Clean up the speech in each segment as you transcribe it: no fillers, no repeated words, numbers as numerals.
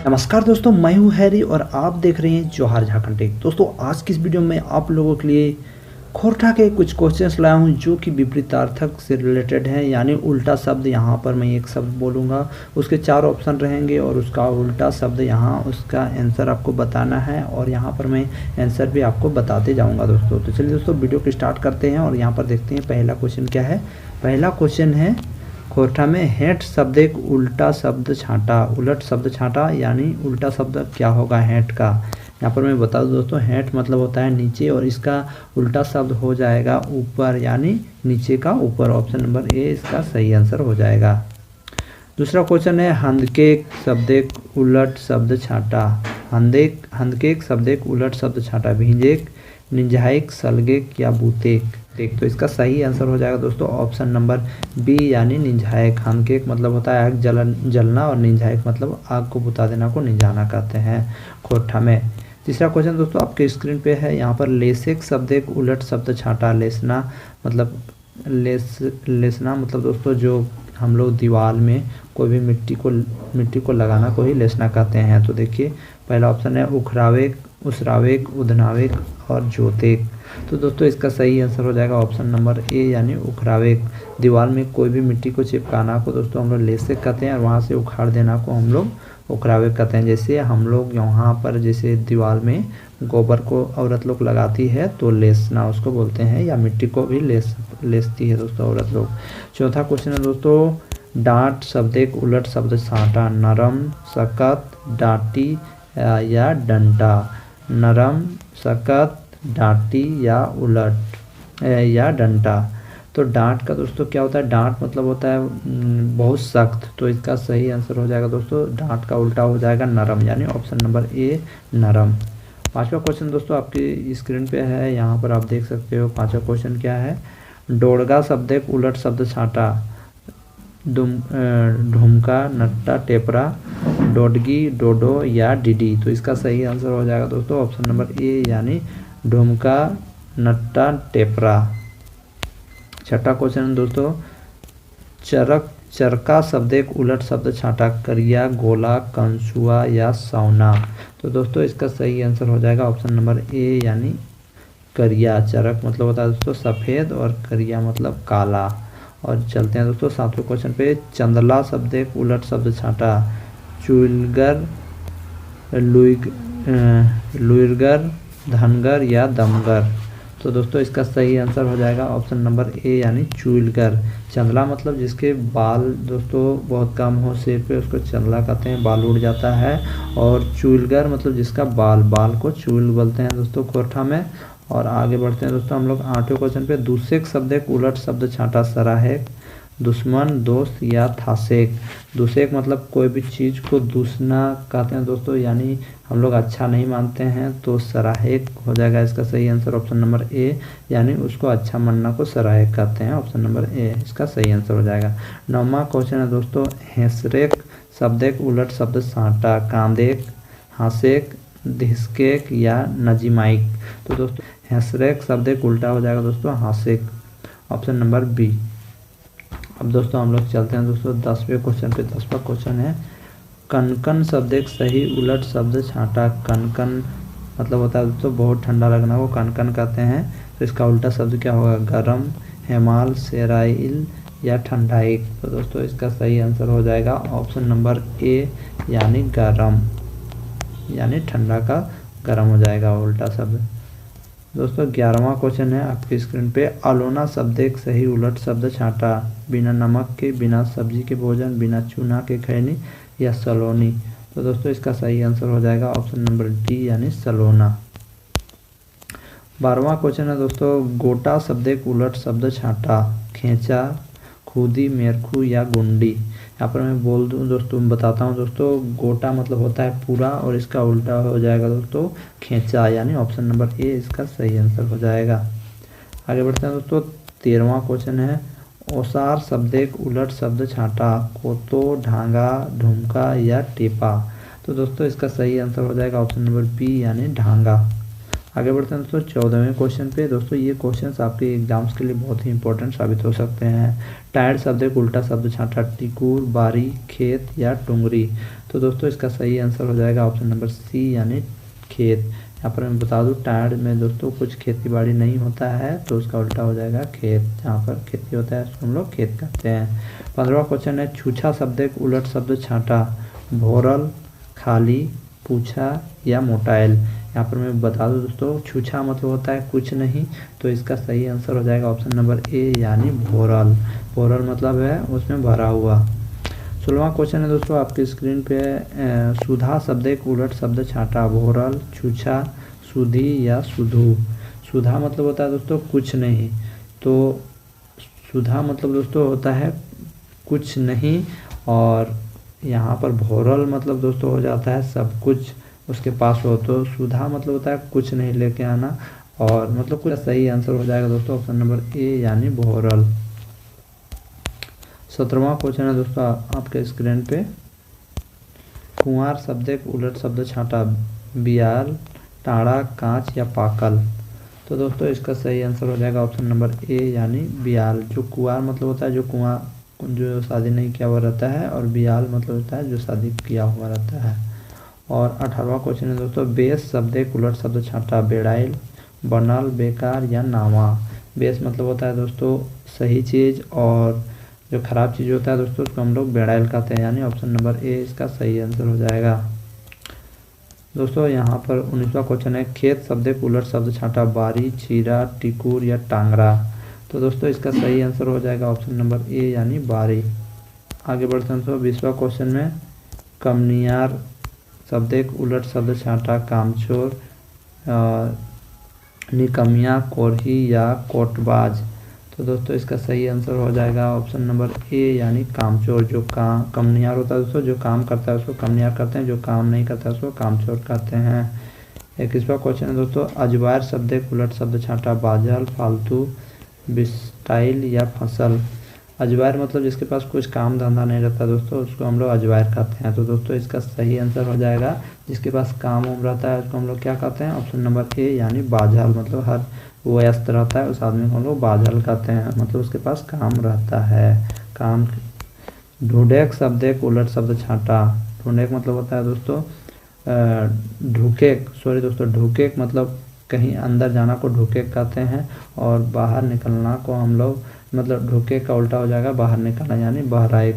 नमस्कार दोस्तों, मैं हूं हैरी और आप देख रहे हैं जौहर झारखंड टेक। दोस्तों आज की इस वीडियो में आप लोगों के लिए खोरठा के कुछ क्वेश्चंस लाया हूं जो कि विपरीतार्थक से रिलेटेड हैं, यानी उल्टा शब्द। यहां पर मैं एक शब्द बोलूंगा, उसके 4 ऑप्शन रहेंगे और उसका उल्टा शब्द यहां उसका आंसर आपको बताना है और यहां पर मैं आंसर भी आपको बताते जाऊँगा दोस्तों। तो चलिए दोस्तों वीडियो को स्टार्ट करते हैं और यहाँ पर देखते हैं पहला क्वेश्चन क्या है। पहला क्वेश्चन है, खोरठा में हेठ शब्द एक उल्टा शब्द छांटा। उलट शब्द छांटा यानी उल्टा शब्द क्या होगा हेठ का। यहाँ पर मैं बता दूं दोस्तों, हेठ मतलब होता है नीचे और इसका उल्टा शब्द हो जाएगा ऊपर, यानी नीचे का ऊपर। ऑप्शन नंबर ए इसका सही आंसर हो जाएगा। दूसरा क्वेश्चन है, हंदकेक शब्द एक उलट शब्द छांटा। हंदकेक शब्द एक उलट शब्द छांटा। भींजेक, निंझाइक, सलगेक या बूतेक। तो इसका सही आंसर हो जाएगा दोस्तों ऑप्शन नंबर बी यानी निंझाइक। हंदकेक मतलब होता है आग जलना और निंझाइक मतलब आग को बुता देना को निंझाना कहते हैं खोरठा में। तीसरा क्वेश्चन दोस्तों आपके स्क्रीन पे है, यहाँ पर लेसेक शब्द एक उलट शब्द छांटा। लेसना मतलब दोस्तों जो हम लोग दीवार में कोई भी मिट्टी को लगाना को ही लेसना कहते हैं। तो देखिए पहला ऑप्शन है उखरावेक, उसरावेक, उधनावेक और जोतेक। तो दोस्तों इसका सही आंसर हो जाएगा ऑप्शन नंबर ए यानी उखरावेक। दीवार में कोई भी मिट्टी को चिपकाना को दोस्तों हम लोग लेसेक कहते हैं और वहाँ से उखाड़ देना को हम लोग उखरावेक कहते हैं। जैसे हम लोग यहाँ पर जैसे दीवार में गोबर को औरत लोग लगाती है तो लेसना उसको बोलते हैं, या मिट्टी को भी लेसती है दोस्तों औरत लोग। चौथा क्वेश्चन है दोस्तों, डांट शब्द एक उलट शब्द छांटा। नरम, सख्त, डांटी या डंटा। नरम, सख्त, डांटी या उलट या डंटा। तो डांट का दोस्तों क्या होता है, डांट मतलब होता है बहुत सख्त। तो इसका सही आंसर हो जाएगा दोस्तों, डांट का उल्टा हो जाएगा नरम, यानी ऑप्शन नंबर ए नरम। पांचवा क्वेश्चन दोस्तों आपकी स्क्रीन पे है, यहाँ पर आप देख सकते हो। पांचवा क्वेश्चन क्या है, डोडगा शब्द एक उलट शब्द छांटा। ढुमका, नट्टा, टेपरा, डोडगी, डोडो या डिडी। तो इसका सही आंसर हो जाएगा दोस्तों ऑप्शन नंबर ए यानी ढुमका, नट्टा, टेपरा। छठा क्वेश्चन दोस्तों, चरका शब्द एक उलट शब्द छांटा। करिया, गोला, कंसुआ या सौना। तो दोस्तों इसका सही आंसर हो जाएगा ऑप्शन नंबर ए यानी करिया। चरक मतलब होता है दोस्तों सफ़ेद और करिया मतलब काला। और चलते हैं दोस्तों सातवें क्वेश्चन पे, चंदला शब्द एक उलट शब्द छांटा। चुलगर, लुइरगर, धनगर या दमगर। तो दोस्तों इसका सही आंसर हो जाएगा ऑप्शन नंबर ए यानी चुलगर। चंदला मतलब जिसके बाल दोस्तों बहुत कम हो सिर पे, उसको चंदला कहते हैं, बाल उड़ जाता है। और चुलगर मतलब जिसका बाल को चूल बोलते हैं दोस्तों खोरठा में। और आगे बढ़ते हैं दोस्तों हम लोग आठवें क्वेश्चन पे, दूसेक शब्द एक उलट शब्द छांटा। सराहेक, दुश्मन, दोस्त या थासेक। दूसेक मतलब कोई भी चीज़ को दूसना कहते हैं दोस्तों, यानी हम लोग अच्छा नहीं मानते हैं तो सराहेक हो जाएगा इसका सही आंसर ऑप्शन नंबर ए, यानी उसको अच्छा मानना को सराहेक कहते हैं। ऑप्शन नंबर ए इसका सही आंसर हो जाएगा। नौवां क्वेश्चन है दोस्तों, हेसरेक शब्द एक उलट शब्द छांटा। कांदेक, हासेक, धिसकेक या नजीमाइक। तो दोस्तों हेसरेक शब्द एक उल्टा हो जाएगा दोस्तों हासेक, ऑप्शन नंबर बी। अब दोस्तों हम लोग चलते हैं दोस्तों 10वें क्वेश्चन पे। 10वां क्वेश्चन है, कनकन शब्द एक सही उलट शब्द छांटा। कनकन मतलब होता है दोस्तों बहुत ठंडा लगना को कनकन कहते हैं। तो इसका उल्टा शब्द क्या होगा, गरम, हेमाल, सेराइल या ठंडाइक। तो दोस्तों इसका सही आंसर हो जाएगा ऑप्शन नंबर ए यानी गरम, यानी ठंडा का गरम हो जाएगा उल्टा शब्द। दोस्तों 11वां क्वेश्चन है आपकी स्क्रीन पे, अलोना शब्द एक सही उलट शब्द छांटा। बिना नमक के, बिना सब्जी के भोजन, बिना चूना के खैनी या सलोनी। तो दोस्तों इसका सही आंसर हो जाएगा ऑप्शन नंबर डी यानी सलोना। 12वां क्वेश्चन है दोस्तों, गोटा शब्द एक उलट शब्द छांटा। खेचा, खुदी, मेरखू या गुंडी। यहाँ पर मैं बोल दूँ दोस्तों, बताता हूँ दोस्तों, गोटा मतलब होता है पूरा और इसका उल्टा हो जाएगा दोस्तों खेचा, यानी ऑप्शन नंबर ए इसका सही आंसर हो जाएगा। आगे बढ़ते हैं दोस्तों 13वां क्वेश्चन है, ओसार शब्द एक उलट शब्द छांटा। कोतो, ढांगा, ढुमका या टेपा। तो दोस्तों इसका सही आंसर हो जाएगा ऑप्शन नंबर बी यानी ढांगा। आगे बढ़ते हैं दोस्तों 14वें क्वेश्चन पे। दोस्तों ये क्वेश्चंस आपके एग्जाम्स के लिए बहुत ही इंपॉर्टेंट साबित हो सकते हैं। टायर शब्द एक उल्टा शब्द छांटा, टिकुर, बारी, खेत या टुंगरी। तो दोस्तों इसका सही आंसर हो जाएगा ऑप्शन नंबर सी यानी खेत। यहाँ पर मैं बता दूं टायर में दोस्तों कुछ खेती बाड़ी नहीं होता है, तो उसका उल्टा हो जाएगा खेत। जहाँ पर खेती होता है उसको हम लोग खेत कहते हैं। 15वां क्वेश्चन है छूछा शब्द एक उलट शब्द छांटा, भोरल, खाली, पूछा या मोटाइल। यहाँ पर मैं बता दूं दोस्तों छूछा मतलब होता है कुछ नहीं, तो इसका सही आंसर हो जाएगा ऑप्शन नंबर ए यानी भोरल। भोरल मतलब है उसमें भरा हुआ। 16वां क्वेश्चन है दोस्तों आपकी स्क्रीन पे सुधा शब्द एक उलट शब्द छांटा, भोरल, छूछा, सुधी या सुधू। सुधा मतलब होता है दोस्तों कुछ नहीं, तो सुधा मतलब दोस्तों होता है कुछ नहीं, और यहाँ पर भोरल मतलब दोस्तों हो जाता है सब कुछ उसके पास हो। तो सुधा मतलब होता है कुछ नहीं लेके आना, और मतलब कुछ सही आंसर हो जाएगा दोस्तों ऑप्शन नंबर ए यानी भोरल। 17वां क्वेश्चन है दोस्तों आपके स्क्रीन पे कुंवार शब्द एक उलट शब्द छांटा, बियाल, टाड़ा, कांच या पाकल। तो दोस्तों इसका सही आंसर हो जाएगा ऑप्शन नंबर ए यानी बियाल। जो कुंवार मतलब होता है जो कुआं जो शादी नहीं किया हुआ रहता है, और बियाल मतलब होता है जो शादी किया हुआ रहता है। और 18वां क्वेश्चन है दोस्तों बेस शब्द एक उलट शब्द छांटा, बेड़ाइल, बनल, बेकार या नावा। बेस मतलब होता है दोस्तों सही चीज़, और जो खराब चीज़ होता है दोस्तों उसको हम लोग बेड़ाइल कहते हैं, यानी ऑप्शन नंबर ए इसका सही आंसर हो जाएगा। दोस्तों यहाँ पर 19वां क्वेश्चन है खेत शब्द एक उलट शब्द छांटा, बारी, चीरा, टिकुर या टांगरा। तो दोस्तों इसका सही आंसर हो जाएगा ऑप्शन नंबर ए यानी बारी। आगे बढ़ते हैं दोस्तों 20वां क्वेश्चन में कमनियार शब्द एक उलट शब्द छांटा, कामचोर, निकमिया, कोरही या कोटबाज। तो दोस्तों इसका सही आंसर हो जाएगा ऑप्शन नंबर ए यानी कामचोर। जो कमनियार होता है दोस्तों जो काम करता है उसको कमनियार कहते हैं, जो काम नहीं करता है उसको कामचोर कहते हैं। 21वां क्वेश्चन है दोस्तों अजवायर शब्द एक उलट शब्द छांटा, बाझल, फालतू, बिस्टाइल या फसल। अजवायर मतलब जिसके पास कुछ काम धंधा नहीं रहता दोस्तों उसको हम लोग अजवायर कहते हैं। तो दोस्तों इसका सही आंसर हो जाएगा जिसके पास काम उम रहता है उसको हम लोग क्या कहते हैं, ऑप्शन नंबर ए यानी बाझल। मतलब हर व्यस्त रहता है उस आदमी को हम लोग बाझल कहते हैं, मतलब उसके पास काम रहता है काम। ढूंढेक शब्द एक उलट शब्द छांटा, ढूंढेक मतलब होता है दोस्तों ढूकेक, सॉरी दोस्तों ढूकेक मतलब कहीं अंदर जाना को ढूकेक कहते हैं, और बाहर निकलना को हम लोग मतलब ढूकेक का उल्टा हो जाएगा बाहर निकलना, यानी बहराइक,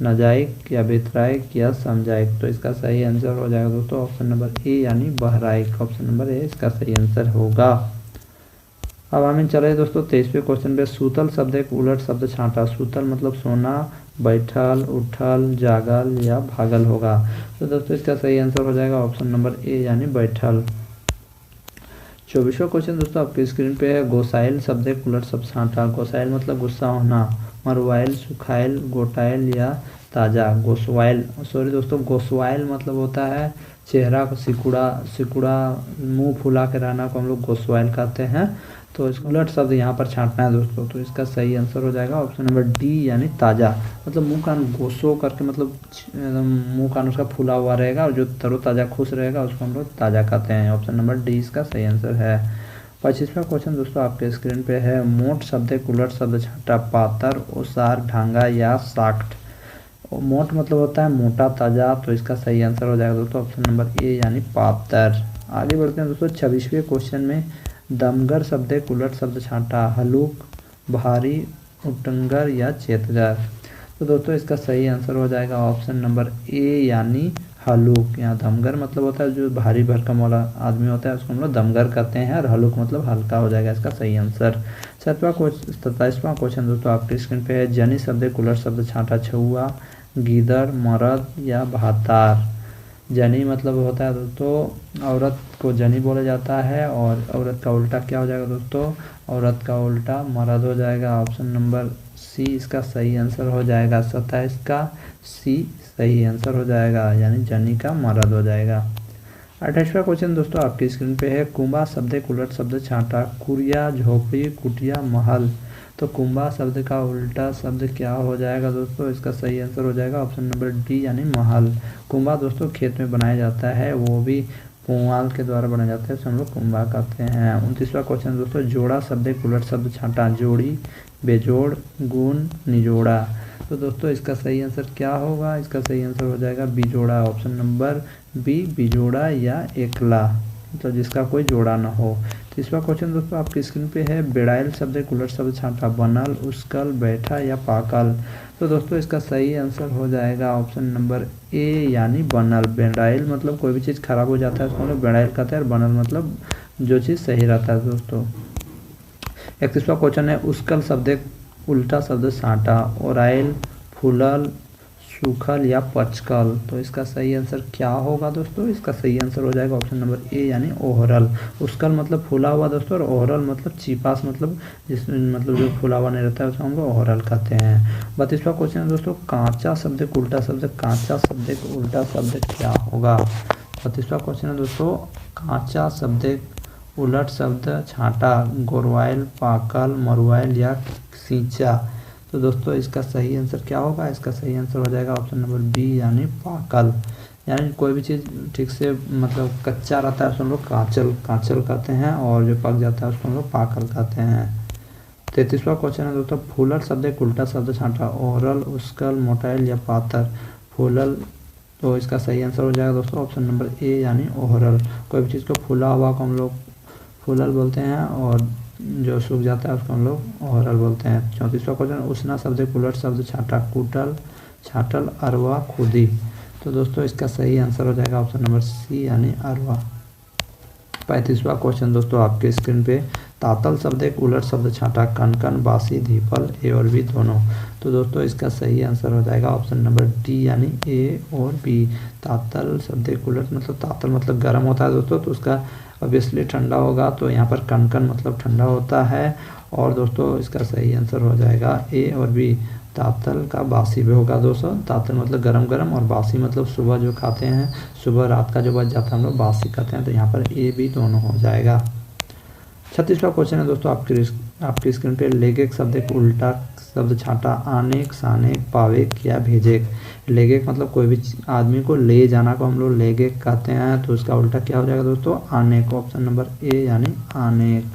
नजाइक या भितराइक या समझाइक। तो इसका सही आंसर हो जाएगा दोस्तों ऑप्शन नंबर ए यानी बहराइक। ऑप्शन नंबर ए इसका सही आंसर होगा। अब हमें चले दोस्तों 23वें क्वेश्चन पे सूतल शब्द एक उलट शब्द छांटा, सूतल मतलब सोना, बैठल, उठल, जागल या भागल होगा। तो दोस्तों इसका सही आंसर हो जाएगा ऑप्शन नंबर ए यानी बैठल। 24वां क्वेश्चन दोस्तों आपकी स्क्रीन पे है गोसाइल शब्द एक उलट शब्द छांटा, गोसाइल मतलब गुस्सा होना, मरवाइल, सुखाइल, गोटाइल या ताजा। गोसवाइल सॉरी दोस्तों गोसवाइल मतलब होता है चेहरा को सिकुड़ा मुंह फुला के रहना को हम लोग गोसवाइल कहते हैं। तो इसका उलट शब्द यहाँ पर छांटना है दोस्तों, तो इसका सही आंसर हो जाएगा ऑप्शन नंबर डी यानी ताज़ा। मतलब मुंह कान गोसो करके मतलब मुंह कान उसका फूला हुआ रहेगा, और जो तरोताज़ा खुश रहेगा उसको हम लोग ताज़ा कहते हैं। ऑप्शन नंबर डी इसका सही आंसर है। 25वां क्वेश्चन दोस्तों आपके स्क्रीन पे है मोट शब्द एक उलट शब्द छांटा, पातर, ओसार, ढांगा या साख्त। मोट मतलब होता है मोटा ताज़ा, तो इसका सही आंसर हो जाएगा दोस्तों ऑप्शन नंबर ए यानी पातर। आगे बढ़ते हैं दोस्तों 26वें क्वेश्चन में दमगर शब्द एक उलट शब्द छांटा, हलूक, भारी, उटंगर या चेतगर। तो दोस्तों इसका सही आंसर हो जाएगा ऑप्शन नंबर ए यानी हलूक। यहाँ दमगर मतलब होता है जो भारी भरकम वाला आदमी होता है उसको हम लोग दमगर कहते हैं, और हलूक मतलब हल्का हो जाएगा इसका सही आंसर। 27वां क्वेश्चन दोस्तों आपकी स्क्रीन पे है जनी शब्द एक उलट शब्द छांटा, छुआ, गीदड़, मर्द या भातार। जनी मतलब होता है दोस्तों औरत को जनी बोला जाता है, और औरत का उल्टा क्या हो जाएगा दोस्तों, औरत का उल्टा मर्द हो जाएगा। ऑप्शन नंबर सी इसका सही आंसर हो जाएगा। 27 का सी सही आंसर हो जाएगा, यानी जनी का मर्द हो जाएगा। 28वां क्वेश्चन दोस्तों आपकी स्क्रीन पे है कुंभा शब्द एक उलट शब्द छांटा, कुरिया, झोपड़ी, कुटिया, महल। तो कुंभा शब्द का उल्टा शब्द क्या हो जाएगा दोस्तों, इसका सही आंसर हो जाएगा ऑप्शन नंबर डी यानी महल। कुंभा दोस्तों खेत में बनाया जाता है, वो भी पुआल के द्वारा बनाए जाते हैं, उसे हम लोग कुंभा कहते हैं। 29वां क्वेश्चन दोस्तों, जोड़ा शब्द एक उलट शब्द छांटा, जोड़ी, बेजोड़, गुण, निजोड़ा। तो दोस्तों इसका सही आंसर क्या होगा? इसका सही आंसर हो जाएगा बिजोड़ा, ऑप्शन नंबर बी, बिजोड़ा या एकला, मतलब जिसका कोई जोड़ा ना हो। 30वां क्वेश्चन दोस्तों आपकी स्क्रीन पे है, बेड़ाइल शब्द एक उलट शब्द छांटा, बनल, उस्कल, बैठा या पाकल। तो दोस्तों इसका सही आंसर हो जाएगा ऑप्शन नंबर ए यानी बनल। बेड़ाइल मतलब कोई भी चीज़ खराब हो जाता है उसको हम लोग बेड़ाइल कहते हैं, और बनल मतलब जो चीज़ सही रहता है दोस्तों। 31वां क्वेश्चन है, उस्कल शब्द एक उल्टा शब्द छांटा, ओराइल, फूलल, सूखल या पचकल। तो इसका सही आंसर क्या होगा दोस्तों? इसका सही आंसर हो जाएगा ऑप्शन नंबर ए यानी ओहरल। उस्कल मतलब फूला हुआ दोस्तों, और ओहरल मतलब चीपास मतलब जिसमें मतलब जो फूला हुआ नहीं रहता है उसको हम लोग ओहरल कहते हैं। 32वां क्वेश्चन है दोस्तों, कांचा शब्द एक उल्टा शब्द, कांचा शब्द एक उल्टा शब्द क्या होगा? 32वां क्वेश्चन है दोस्तों, कांचा शब्द एक उलट शब्द छांटा, गोरवाइल, पाकल, मरुआइल या सींचा। तो दोस्तों इसका सही आंसर क्या होगा? इसका सही आंसर हो जाएगा ऑप्शन नंबर बी यानी पाकल। यानी कोई भी चीज़ ठीक से मतलब कच्चा रहता है उसको हम लोग कांचल कहते हैं, और जो पक जाता है उसको हम लोग पाकल कहते हैं। 33वां क्वेश्चन है दोस्तों, फूलल शब्द एक उल्टा शब्द छांटा, ओरल, उस्कल, मोटाइल या पातर। फूलल, तो इसका सही आंसर हो जाएगा दोस्तों ऑप्शन नंबर ए यानी ओहरल। कोई भी चीज़ को फूला हुआ को हम लोग फूलल बोलते हैं, और जो सूख जाता है उसको हम लोग ओहरल बोलते हैं। 34वां क्वेश्चन, उसना शब्द एक उलट शब्द छांटा, कुटल, छाटल, अरवा, खुदी। तो दोस्तों इसका सही आंसर हो जाएगा ऑप्शन नंबर सी यानी अरवा। 35वां क्वेश्चन दोस्तों आपके स्क्रीन पे, तातल शब्द एक उलट शब्द छांटा, कनकन, बासी, धीपल, ए और बी दोनों। तो दोस्तों इसका सही आंसर हो जाएगा ऑप्शन नंबर डी यानी ए और बी। तातल शब्द एक उलट मतलब तातल मतलब गर्म होता है दोस्तों, तो उसका ऑब्वियसली ठंडा होगा, तो यहाँ पर कनकन मतलब ठंडा होता है। और दोस्तों इसका सही आंसर हो जाएगा ए और बी, तातल का बासी भी होगा दोस्तों। तातल मतलब गरम गरम, और बासी मतलब सुबह जो खाते हैं, सुबह रात का जो बच जाता है हम लोग बासी कहते हैं, तो यहाँ पर ए बी दोनों हो जाएगा। 36वां क्वेश्चन है दोस्तों आपकी स्क्रीन पे, लेगेक शब्द एक उल्टा शब्द छांटा, आनेक, सानेक, पावेक या भेजेक। लेगेक मतलब कोई भी आदमी को ले जाना को हम लोग लेगेक कहते हैं, तो उसका उल्टा क्या हो जाएगा दोस्तों? आनेक, ऑप्शन नंबर ए यानी आनेक।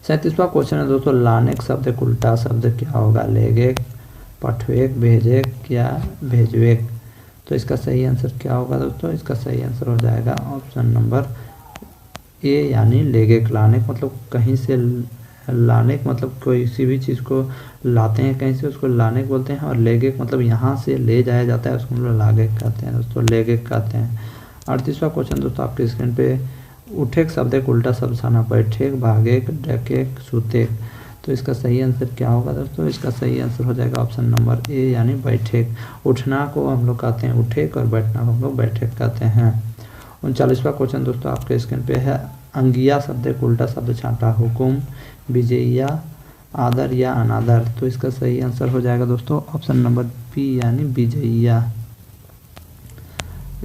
37वां क्वेश्चन है दोस्तों, लानेक शब्द एक उल्टा शब्द क्या होगा? लेगेक, पठवेक, भेजेक या भेजवेक। तो इसका सही आंसर क्या होगा दोस्तों? इसका सही आंसर हो जाएगा ऑप्शन नंबर ए यानी लेगेक। लानेक मतलब कहीं से, लानेक मतलब कोई सी भी चीज़ को लाते हैं कहीं से, उसको लानेक बोलते हैं, और लेगेक मतलब यहाँ से ले जाया जाता है उसको हम लोग लागेक कहते हैं दोस्तों, लेगेक कहते हैं। 38वां क्वेश्चन दोस्तों आपकी स्क्रीन पे, उठेक शब्द एक उल्टा शब्द छाना, बैठेक, भागेक, डकेक, सूतेक। तो इसका सही आंसर क्या होगा दोस्तों? इसका सही आंसर हो जाएगा ऑप्शन नंबर ए यानी बैठेक। उठना को हम लोग कहते हैं उठेक, और बैठना को हम लोग बैठेक कहते हैं। 39वां क्वेश्चन दोस्तों आपके स्क्रीन पे है, अंगिया शब्द एक उल्टा शब्द छांटा, हुकुम, विजयिया, आदर या अनादर। तो इसका सही आंसर हो जाएगा दोस्तों ऑप्शन नंबर बी यानी विजयिया।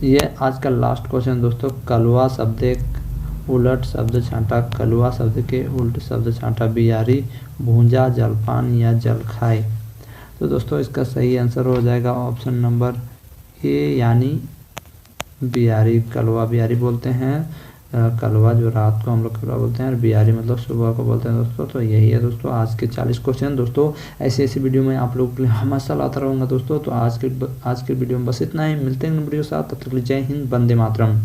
ये आज का लास्ट क्वेश्चन दोस्तों, कलवा शब्द एक उलट शब्द छांटा, कलवा शब्द के उल्ट शब्द छांटा, बियारी, भूंजा, जलपान या जलखाई। तो दोस्तों इसका सही आंसर हो जाएगा ऑप्शन नंबर ए यानी बियारी। कलवा बियारी बोलते हैं, कलवा जो रात को हम लोग कलवा बोलते हैं, और बियारी मतलब सुबह को बोलते हैं दोस्तों। तो यही है दोस्तों आज के 40 क्वेश्चन। दोस्तों ऐसी वीडियो में आप लोगों के लिए हमेशा लाता रहूँगा दोस्तों। तो आज के वीडियो में बस इतना ही, मिलते हैं वीडियो के साथ, तब तक के लिए जय हिंद, वंदे मातरम।